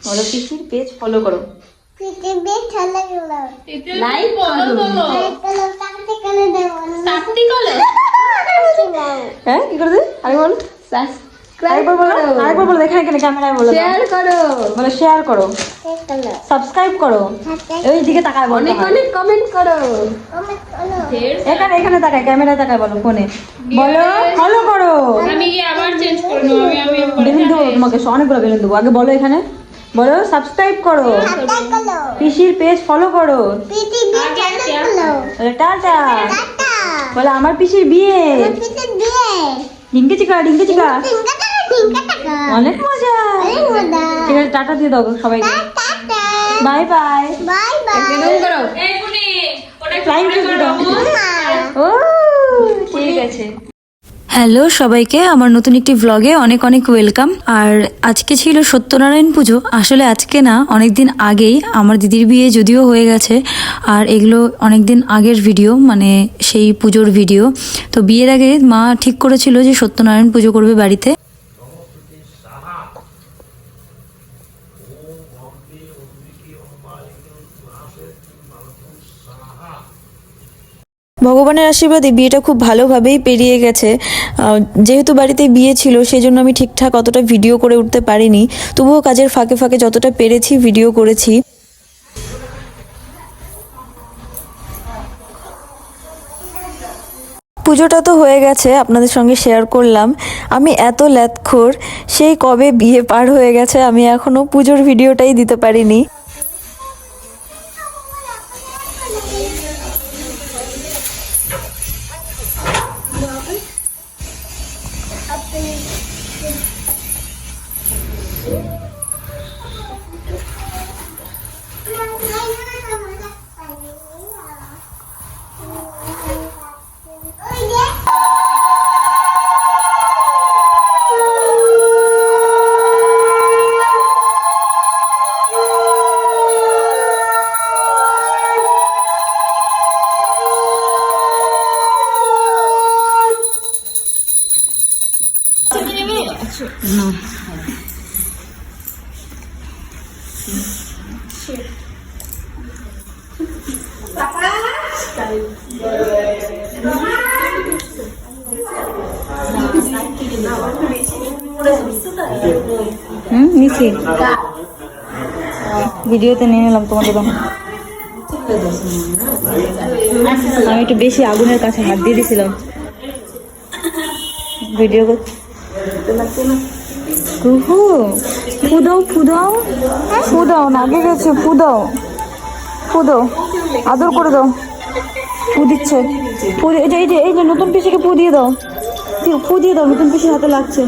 বলো পিসির page follow করো, পিসির পেজ ফলো করো, লাইক করো। হ্যাঁ কি করে দে আরে বল, আরেকবার বলো, আরেকবার বলো, এখানে এখানে ক্যামেরায় বলো, শেয়ার করো, বলো শেয়ার করো, সাবস্ক্রাইব করো, ওই দিকে তাকায় বলো, অনেক অনেক কমেন্ট করো, এখানে এখানে তাকায়, ক্যামেরায় তাকায় বলো, ফোনে বলো ফলো করো। আমি কি আবার চেঞ্জ করে নেব? আমি বেলুন দেবো তোমাকে, অনেকগুলো বেলুন দেবো, আগে বলো এখানে বলো সাবস্ক্রাইব করো, পিসির পেজ ফলো করো, টাটা বলো, আমার পিসির বিয়ে, ডিঙ্কে চিকা ডিঙ্কে চিকা, অনেক মজা, ঠিক আছে টাটা দিয়ে দাও সবাইকে, বাই বাই, করো, এই পুনি ওটা ফ্লাইং কিস দাও, ও ঠিক আছে। হ্যালো সবাইকে আমার নতুন একটি ভ্লগে অনেক অনেক ওয়েলকাম। আর আজকে ছিল সত্যনারায়ণ পুজো, আসলে আজকে না অনেক দিন আগেই আমার দিদির বিয়ে যদিও হয়ে গেছে, আর এগুলো অনেক দিন আগের ভিডিও, মানে সেই পুজোর ভিডিও। তো বিয়ের আগে মা ঠিক করেছিল যে সত্যনারায়ণ পুজো করবে বাড়িতে। ভগবানের আশীর্বাদে বিয়েটা খুব ভালোভাবেই পেরিয়ে গেছে। যেহেতু বাড়িতে বিয়ে ছিল সেজন্য আমি ঠিকঠাক অতটা ভিডিও করে উঠতে পারিনি, তবুও কাজের ফাঁকে ফাঁকে যতটা পেরেছি ভিডিও করেছি। পুজোটা তো হয়ে গেছে, আপনাদের সঙ্গে শেয়ার করলাম। আমি এত ল্যাদখোর, সেই কবে বিয়ে পার হয়ে গেছে আমি এখনো পুজোর ভিডিওটাই দিতে পারিনি। নিচ্ছি ভিডিওতে নিয়ে নিলাম তোমাদের। আমি একটু বেশি আগুনের কাছে হাত দিয়ে দিয়েছিলাম ভিডিও করতে। ফুদাও ফুদাও ফুদাও, নাগে গেছে, ফুদাও ফুদাও, আদর করে দাও, ফু দিচ্ছে, এই যে নতুন পিসিকে ফু দিয়ে দাও, ফু দিয়ে দাও, নতুন পিসির হাতে লাগছে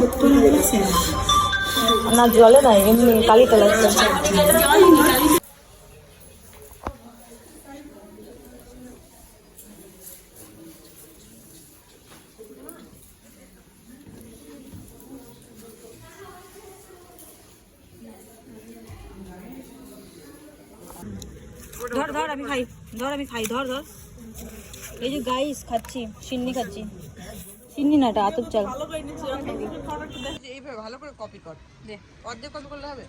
না, জলে নাই, এমনি কালিতে লাগছে। ধর ধর আমি খাই, ধর আমি খাই, ধর ধর, এই যে গাইস খাচ্ছি, সিন্নি খাচ্ছি, সিন্নি না এটা আতপ চাল। এইভাবে ভালো করে কপি কর, দে অর্ধেক কপি করলে হবে।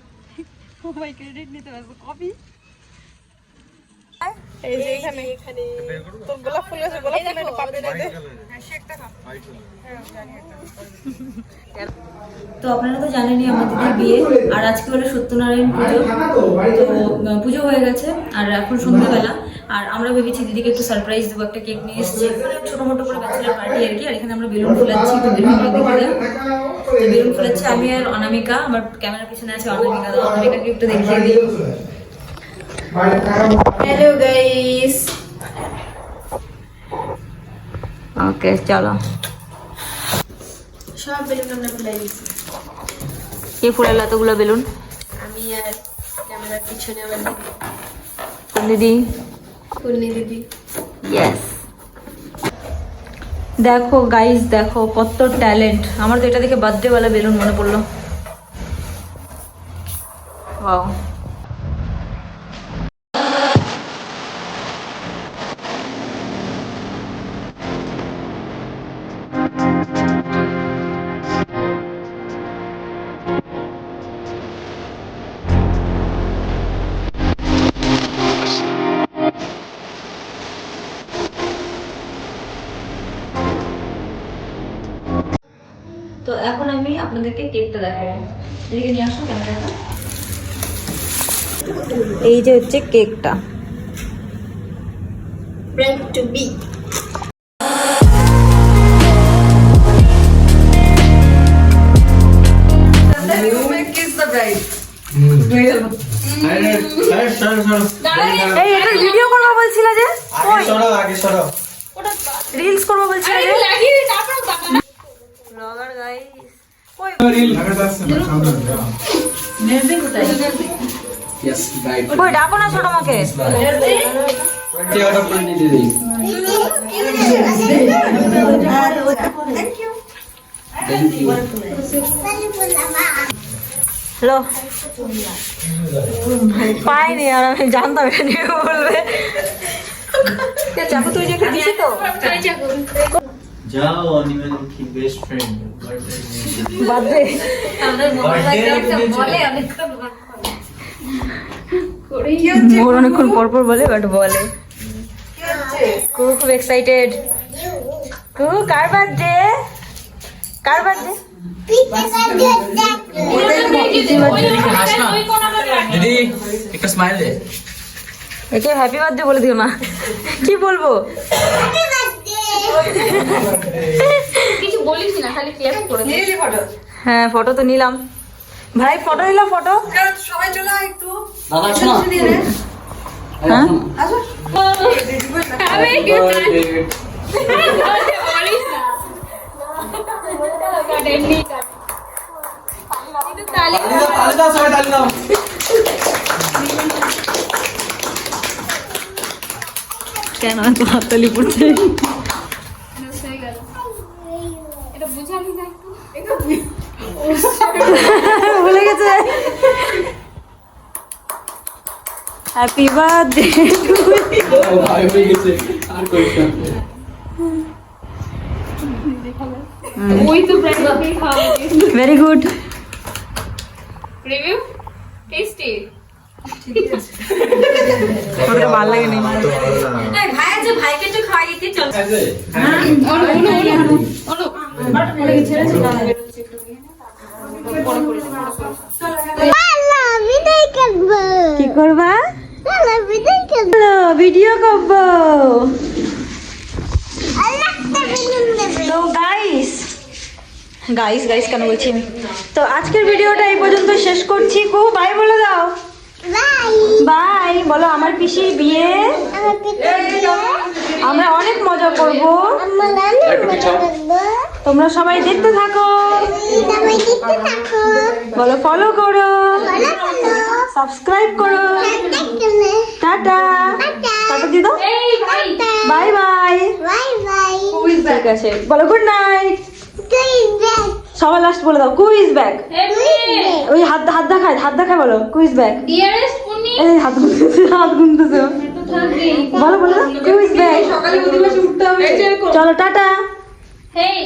সবাই ক্রেডিট নিতে পারবে, কপি এই যে এখানে তো গোলাপ ফুল আছে, গোলাপ ফুল এটা পাবে না দে। তো আপনারা তো জানেনই আমার দিদির বিয়ে, আর আজকে হলো সত্যনারায়ণ পুজো। তো পুজো হয়ে গেছে আর এখন সন্ধ্যাবেলা, আর আমরা ভেবেছি দিদিকে একটু সারপ্রাইজ দেবো, একটা কেক নিয়ে এসেছি, ছোটো মোটো করে ব্যাচেলার পার্টি আর কি। আর এখানে আমরা বেলুন ফুলাচ্ছি, তো বেলুনগুলো দেখে দেয়, তো বেলুন ফুলাচ্ছি আমি আর অনামিকা, আমার ক্যামেরার পিছনে আছে অনামিকা, তো অনামিকাকে একটু দেখিয়ে দিই। হ্যালো গাইস, ওকে চলো। সব বেলুন আমরা ফুলাই দিচ্ছি, কে ফুলালো এতগুলো বেলুন? আমি আর ক্যামেরার পিছনে আমার দিদি, পূর্ণি দিদি। ইয়েস, দেখো গাইস দেখো কত ট্যালেন্ট। আমার তো এটা দেখে বার্থডেওয়ালা বেলুন মনে পড়লো। ওয়াও, তো এখন আমি আপনাদেরকে কেকটা দেখাবো। এদিকে নিয়ে আসুন ক্যামেরাটা। এই যে হচ্ছে কেকটা। Bread to be. এই এটা ভিডিও করবো বলছিল যে, রিলস করবো বলছিল যে। ব্লগার গাইস, কই ডাকো না ছোট মাকে। হ্যালো, পাইনি আর আমি জানতাম এটা নিয়ে বলবে। চাকু তুই যে দিছি তো जाओ अनिमल की बेस्ट फ्रेंड বাদ দে। মোর অনেকক্ষণ পর পর বলে, বাট বলে। খুব এক্সাইটেড। কার বার্থডে? কার বার্থডে? दीदी एक स्माइल दे একে হ্যাপি বার্থডে বলে দিও না। কি বলবো? কিছু বলিস না, খালি ক্লিয়ার করে দে। হ্যাঁ ফটো তো নিলাম ভাই, ফটো নিলাম ফটো। সবাই চলে আয় একটু। दादा सुनो হ্যাঁ ताली दाओ सबाई ताली दाओ কেন এত হাততালি পড়ছে? ভুলে গেছে। হ্যাপি বার্থডে টু भाई भाई कैसे और कोई ওই তো ব্রেড বাকি খাওয়া। Very good. Review tasty. ওটা ভালো লাগে নি। ভাই আছে, ভাইকে তো খাওয়াই দিতে চল। ऐसे কি করবা? ভিডিও করবো। তো গাইস গাইস কেন বলছি আমি? তো আজকের ভিডিওটা এই পর্যন্ত শেষ করছি। বাই বলে দাও। বাই বলো। আমার পিসির বিয়ে, আমরা অনেক মজা করব। তোমরা সবাই দেখতে থাকো। বলো ফলো করো, সাবস্ক্রাইব করো। টাটা টাটা দিদা, বাই বাই। ঠিক আছে বলো গুড নাইট। সবাই লাস্ট বলে দাও কুইজ ব্যাক। ওই হাত দেখায় বলো কুইজ ব্যাক। এই হাত গুনতেছে বলো বলে দাও কুইজ ব্যাক। সকালে প্রতিবাসী উঠতে হবে। চলো টাটা। হেই